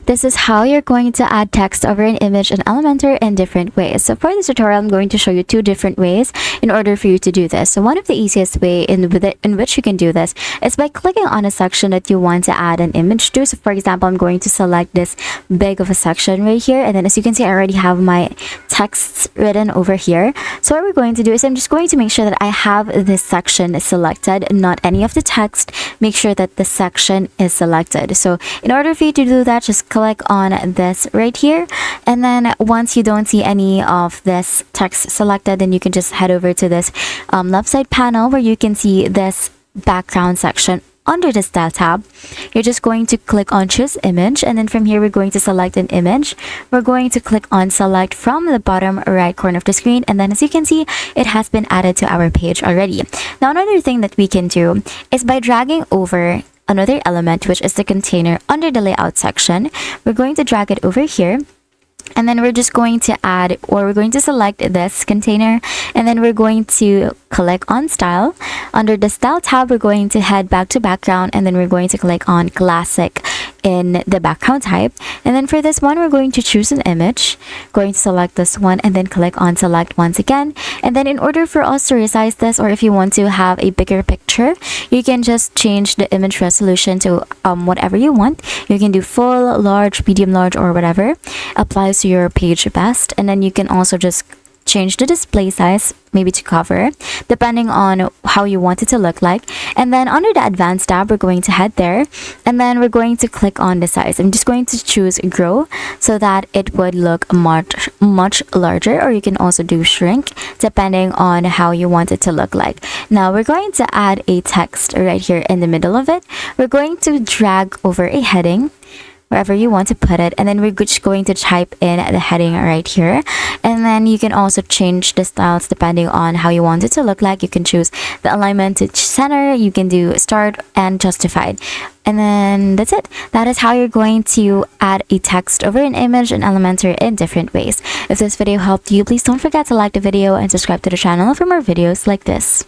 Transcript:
This is how you're going to add text over an image in Elementor in different ways. So for this tutorial, I'm going to show you two different ways in order for you to do this. So one of the easiest way in which you can do this is by clicking on a section that you want to add an image to. So for example, I'm going to select this big of a section right here. And then as you can see, I already have my texts written over here. So what we're going to do is I'm just going to make sure that I have this section selected, not any of the text. Make sure that the section is selected. So in order for you to do that, just click on this right here, and then once you don't see any of this text selected, then you can just head over to this left side panel where you can see this background section. Under the style tab, you're just going to click on choose image, and then from here we're going to select an image. We're going to click on select from the bottom right corner of the screen, and then as you can see, it has been added to our page already. Now another thing that we can do is by dragging over another element, which is the container, under the layout section. We're going to drag it over here, and then we're just going to add, or we're going to select this container, and then we're going to click on style. Under the style tab, we're going to head back to background, and then we're going to click on classic in the background type. And then for this one, we're going to choose an image, going to select this one, and then click on select once again. And then in order for us to resize this, or if you want to have a bigger picture, you can just change the image resolution to whatever you want. You can do full, large, medium large, or whatever applies to your page best. And then you can also just change the display size, maybe to cover, depending on how you want it to look like. And then under the advanced tab, we're going to head there, and then we're going to click on the size. I'm just going to choose grow so that it would look much larger, or you can also do shrink depending on how you want it to look like. Now we're going to add a text right here in the middle of it. We're going to drag over a heading wherever you want to put it, and then we're just going to type in the heading right here. And then you can also change the styles depending on how you want it to look like. You can choose the alignment to center, you can do start and justified, and then that's it. That is how you're going to add a text over an image in Elementor in different ways. If this video helped you, please don't forget to like the video and subscribe to the channel for more videos like this.